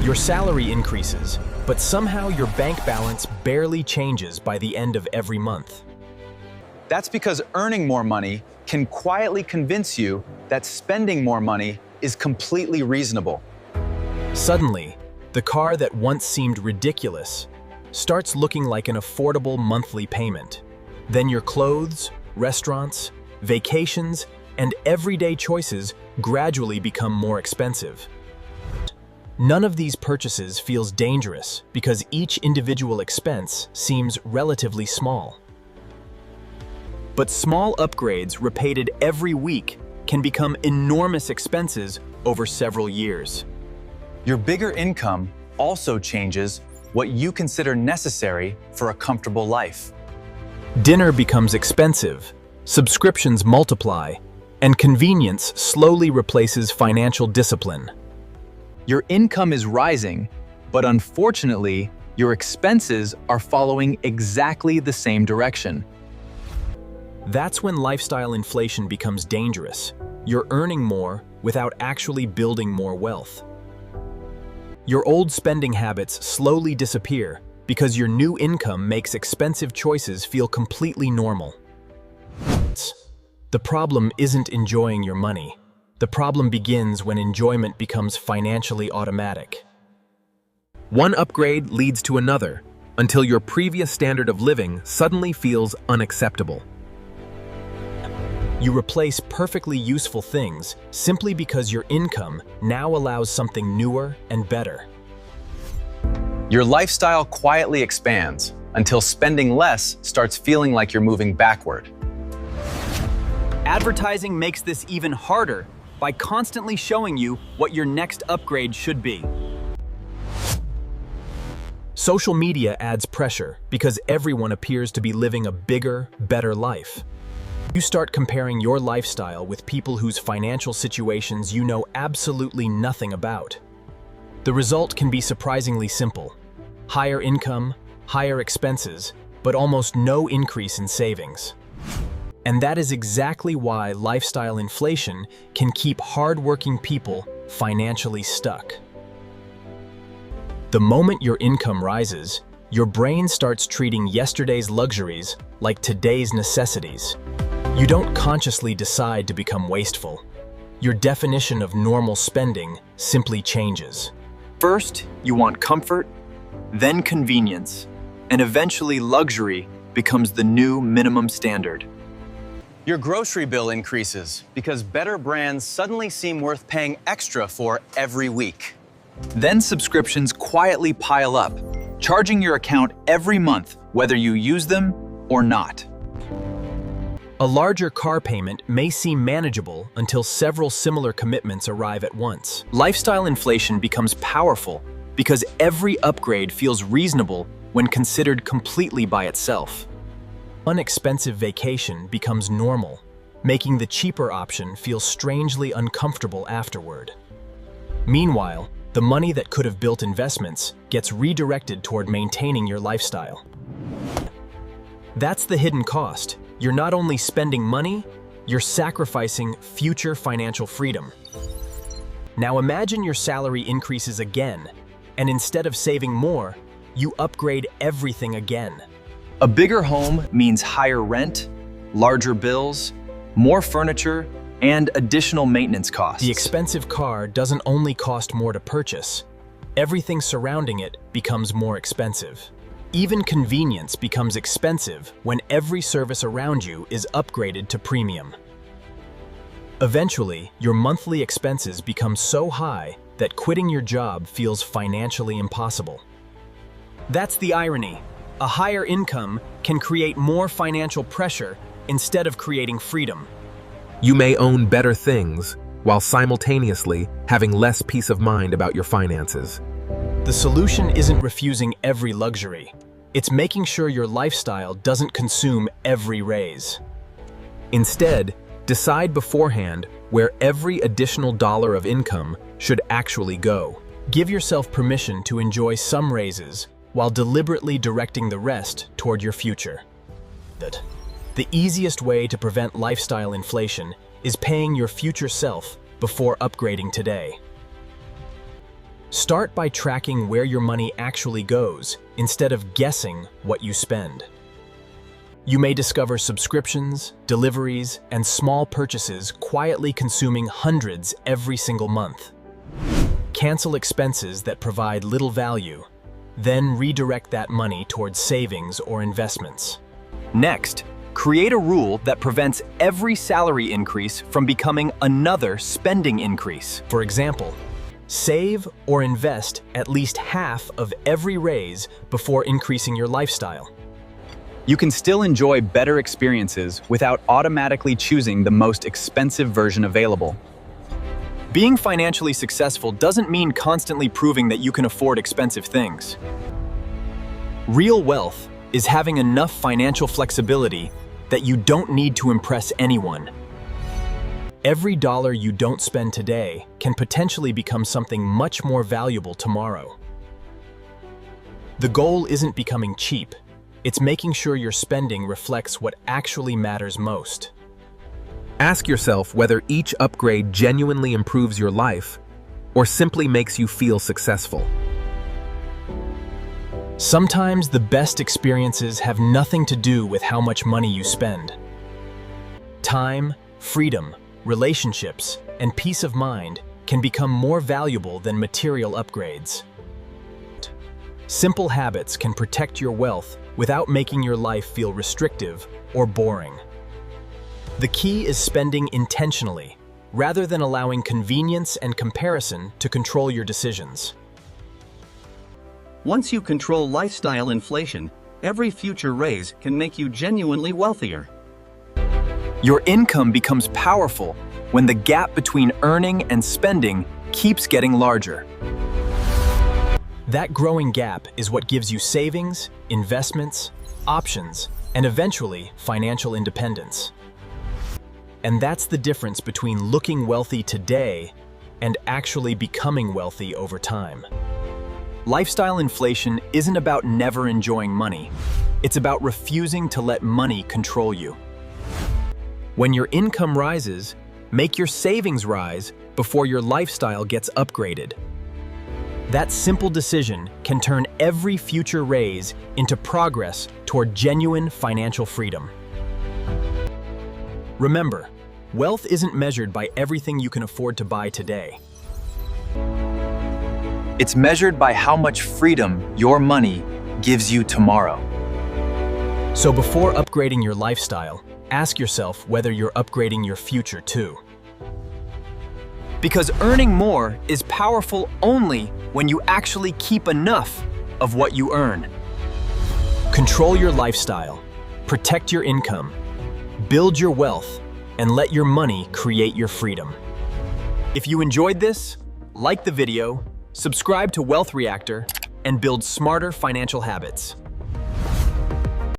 Your salary increases, but somehow your bank balance barely changes by the end of every month. That's because earning more money can quietly convince you that spending more money is completely reasonable. Suddenly, the car that once seemed ridiculous starts looking like an affordable monthly payment. Then your clothes, restaurants, vacations, and everyday choices gradually become more expensive. None of these purchases feels dangerous because each individual expense seems relatively small. But small upgrades repeated every week can become enormous expenses over several years. Your bigger income also changes what you consider necessary for a comfortable life. Dinner becomes expensive, subscriptions multiply, and convenience slowly replaces financial discipline. Your income is rising, but unfortunately, your expenses are following exactly the same direction. That's when lifestyle inflation becomes dangerous. You're earning more without actually building more wealth. Your old spending habits slowly disappear because your new income makes expensive choices feel completely normal. The problem isn't enjoying your money. The problem begins when enjoyment becomes financially automatic. One upgrade leads to another until your previous standard of living suddenly feels unacceptable. You replace perfectly useful things simply because your income now allows something newer and better. Your lifestyle quietly expands until spending less starts feeling like you're moving backward. Advertising makes this even harder by constantly showing you what your next upgrade should be. Social media adds pressure because everyone appears to be living a bigger, better life. You start comparing your lifestyle with people whose financial situations you know absolutely nothing about. The result can be surprisingly simple: higher income, higher expenses, but almost no increase in savings. And that is exactly why lifestyle inflation can keep hardworking people financially stuck. The moment your income rises, your brain starts treating yesterday's luxuries like today's necessities. You don't consciously decide to become wasteful. Your definition of normal spending simply changes. First, you want comfort, then convenience, and eventually luxury becomes the new minimum standard. Your grocery bill increases because better brands suddenly seem worth paying extra for every week. Then subscriptions quietly pile up, charging your account every month, whether you use them or not. A larger car payment may seem manageable until several similar commitments arrive at once. Lifestyle inflation becomes powerful because every upgrade feels reasonable when considered completely by itself. One expensive vacation becomes normal, making the cheaper option feel strangely uncomfortable afterward. Meanwhile, the money that could have built investments gets redirected toward maintaining your lifestyle. That's the hidden cost. You're not only spending money, you're sacrificing future financial freedom. Now imagine your salary increases again, and instead of saving more, you upgrade everything again. A bigger home means higher rent, larger bills, more furniture, and additional maintenance costs. The expensive car doesn't only cost more to purchase, everything surrounding it becomes more expensive. Even convenience becomes expensive when every service around you is upgraded to premium. Eventually, your monthly expenses become so high that quitting your job feels financially impossible. That's the irony. A higher income can create more financial pressure instead of creating freedom. You may own better things while simultaneously having less peace of mind about your finances. The solution isn't refusing every luxury. It's making sure your lifestyle doesn't consume every raise. Instead, decide beforehand where every additional dollar of income should actually go. Give yourself permission to enjoy some raises while deliberately directing the rest toward your future. The easiest way to prevent lifestyle inflation is paying your future self before upgrading today. Start by tracking where your money actually goes instead of guessing what you spend. You may discover subscriptions, deliveries, and small purchases quietly consuming hundreds every single month. Cancel expenses that provide little value, then redirect that money towards savings or investments. Next, create a rule that prevents every salary increase from becoming another spending increase. For example, save or invest at least half of every raise before increasing your lifestyle. You can still enjoy better experiences without automatically choosing the most expensive version available. Being financially successful doesn't mean constantly proving that you can afford expensive things. Real wealth is having enough financial flexibility that you don't need to impress anyone. Every dollar you don't spend today can potentially become something much more valuable tomorrow. The goal isn't becoming cheap. It's making sure your spending reflects what actually matters most. Ask yourself whether each upgrade genuinely improves your life or simply makes you feel successful. Sometimes the best experiences have nothing to do with how much money you spend. Time, freedom, relationships, and peace of mind can become more valuable than material upgrades. Simple habits can protect your wealth without making your life feel restrictive or boring. The key is spending intentionally, rather than allowing convenience and comparison to control your decisions. Once you control lifestyle inflation, every future raise can make you genuinely wealthier. Your income becomes powerful when the gap between earning and spending keeps getting larger. That growing gap is what gives you savings, investments, options, and eventually financial independence. And that's the difference between looking wealthy today and actually becoming wealthy over time. Lifestyle inflation isn't about never enjoying money. It's about refusing to let money control you. When your income rises, make your savings rise before your lifestyle gets upgraded. That simple decision can turn every future raise into progress toward genuine financial freedom. Remember, wealth isn't measured by everything you can afford to buy today. It's measured by how much freedom your money gives you tomorrow. So before upgrading your lifestyle, ask yourself whether you're upgrading your future too. Because earning more is powerful only when you actually keep enough of what you earn. Control your lifestyle, protect your income, build your wealth, and let your money create your freedom. If you enjoyed this, like the video, subscribe to Wealth Reactor, and build smarter financial habits.